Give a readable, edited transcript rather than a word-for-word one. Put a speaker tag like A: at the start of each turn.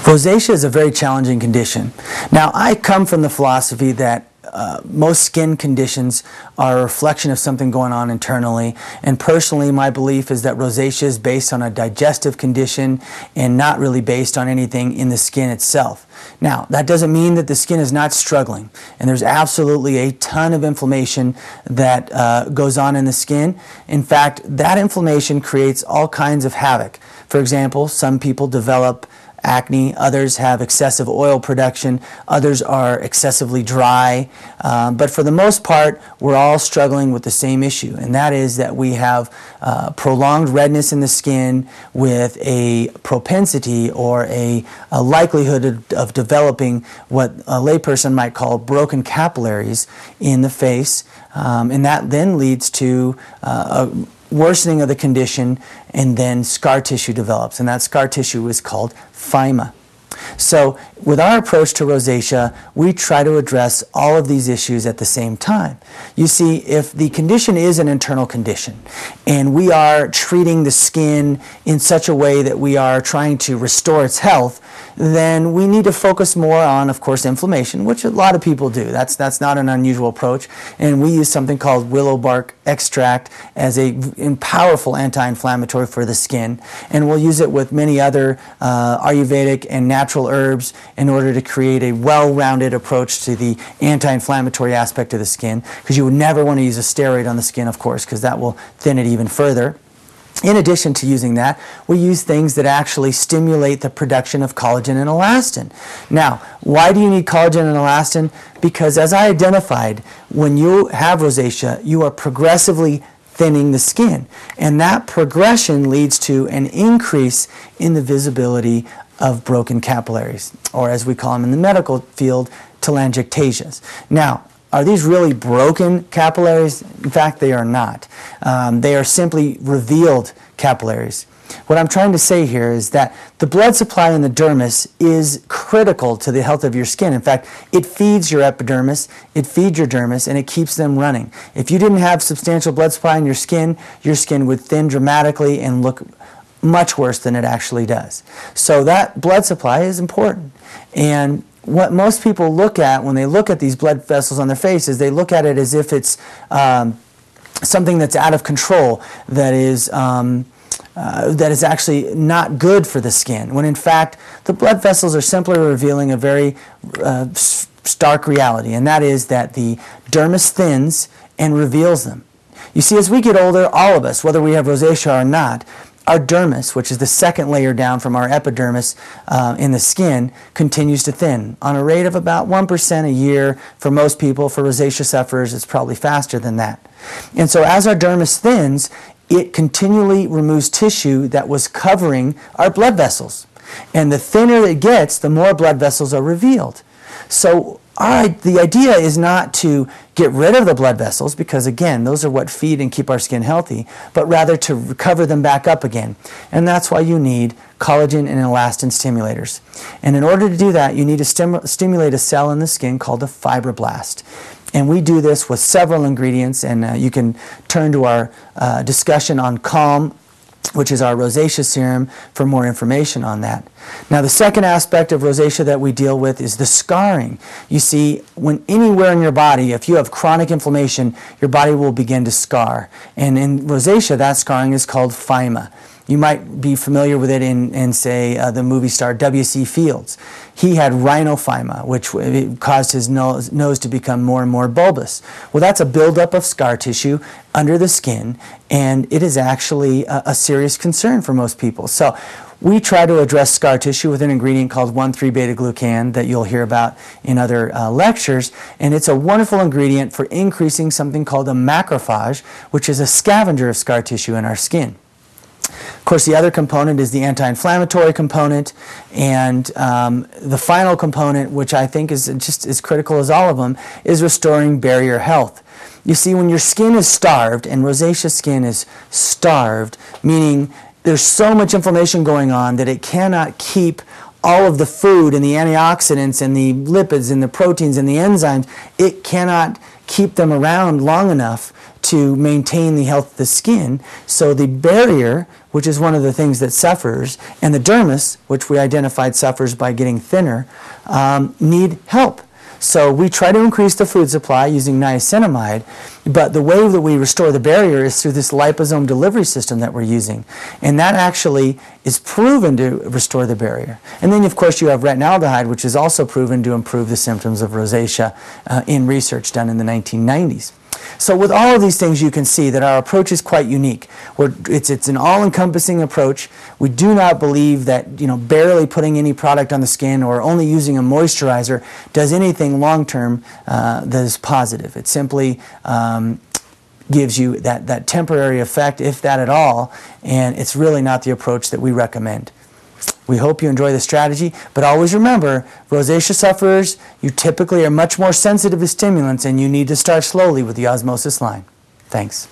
A: Rosacea is a very challenging condition. Now, I come from the philosophy that most skin conditions are a reflection of something going on internally, and personally my belief is that rosacea is based on a digestive condition and not really based on anything in the skin itself. Now, that doesn't mean that the skin is not struggling, and there's absolutely a ton of inflammation that goes on in the skin. In fact, that inflammation creates all kinds of havoc. For example, some people develop acne, others have excessive oil production, others are excessively dry, but for the most part we're all struggling with the same issue, and that is that we have prolonged redness in the skin with a propensity or a likelihood of developing what a layperson might call broken capillaries in the face, and that then leads to a worsening of the condition, and then scar tissue develops, and that scar tissue is called phyma. So with our approach to rosacea, we try to address all of these issues at the same time. You see, if the condition is an internal condition and we are treating the skin in such a way that we are trying to restore its health, then we need to focus more on, of course, inflammation, which a lot of people do. That's not an unusual approach. And we use something called willow bark extract as a powerful anti-inflammatory for the skin. And we'll use it with many other Ayurvedic and natural herbs in order to create a well-rounded approach to the anti-inflammatory aspect of the skin, because you would never want to use a steroid on the skin, of course, because that will thin it even further. In addition to using that, we use things that actually stimulate the production of collagen and elastin. Now, why do you need collagen and elastin? Because as I identified, when you have rosacea, you are progressively thinning the skin, and that progression leads to an increase in the visibility of broken capillaries, or as we call them in the medical field, telangiectasias. Now, are these really broken capillaries? In fact, they are not. They are simply revealed capillaries. What I'm trying to say here is that the blood supply in the dermis is critical to the health of your skin. In fact, it feeds your epidermis, it feeds your dermis, and it keeps them running. If you didn't have substantial blood supply in your skin would thin dramatically and look much worse than it actually does. So that blood supply is important. And what most people look at when they look at these blood vessels on their face is they look at it as if it's something that's out of control, that is actually not good for the skin, when in fact the blood vessels are simply revealing a very stark reality, and that is that the dermis thins and reveals them. You see, as we get older, all of us, whether we have rosacea or not, our dermis, which is the second layer down from our epidermis in the skin, continues to thin on a rate of about 1% a year for most people. For rosacea sufferers, it's probably faster than that. And so as our dermis thins, it continually removes tissue that was covering our blood vessels. And the thinner it gets, the more blood vessels are revealed. So the idea is not to get rid of the blood vessels, because again, those are what feed and keep our skin healthy, but rather to recover them back up again. And that's why you need collagen and elastin stimulators. And in order to do that, you need to stimulate a cell in the skin called a fibroblast. And we do this with several ingredients, and you can turn to our discussion on Calm, which is our rosacea serum, for more information on that. Now, the second aspect of rosacea that we deal with is the scarring. You see, when anywhere in your body, if you have chronic inflammation, your body will begin to scar. And in rosacea, that scarring is called phyma. You might be familiar with it in say, the movie star W.C. Fields. He had rhinophyma, which caused his nose to become more and more bulbous. Well, that's a buildup of scar tissue under the skin, and it is actually a serious concern for most people. So we try to address scar tissue with an ingredient called 1,3-beta-glucan that you'll hear about in other lectures, and it's a wonderful ingredient for increasing something called a macrophage, which is a scavenger of scar tissue in our skin. Of course, the other component is the anti-inflammatory component, and the final component, which I think is just as critical as all of them, is restoring barrier health. You see, when your skin is starved, and rosacea skin is starved, meaning there's so much inflammation going on that it cannot keep all of the food and the antioxidants and the lipids and the proteins and the enzymes, it cannot keep them around long enough to maintain the health of the skin. So the barrier, which is one of the things that suffers, and the dermis, which we identified suffers by getting thinner, need help. So we try to increase the food supply using niacinamide, but the way that we restore the barrier is through this liposome delivery system that we're using. And that actually is proven to restore the barrier. And then, of course, you have retinaldehyde, which is also proven to improve the symptoms of rosacea in research done in the 1990s. So with all of these things, you can see that our approach is quite unique. It's an all-encompassing approach. We do not believe that barely putting any product on the skin or only using a moisturizer does anything long-term that is positive. It simply gives you that temporary effect, if that at all, and it's really not the approach that we recommend. We hope you enjoy the strategy, but always remember, rosacea sufferers, you typically are much more sensitive to stimulants, and you need to start slowly with the osmosis line. Thanks.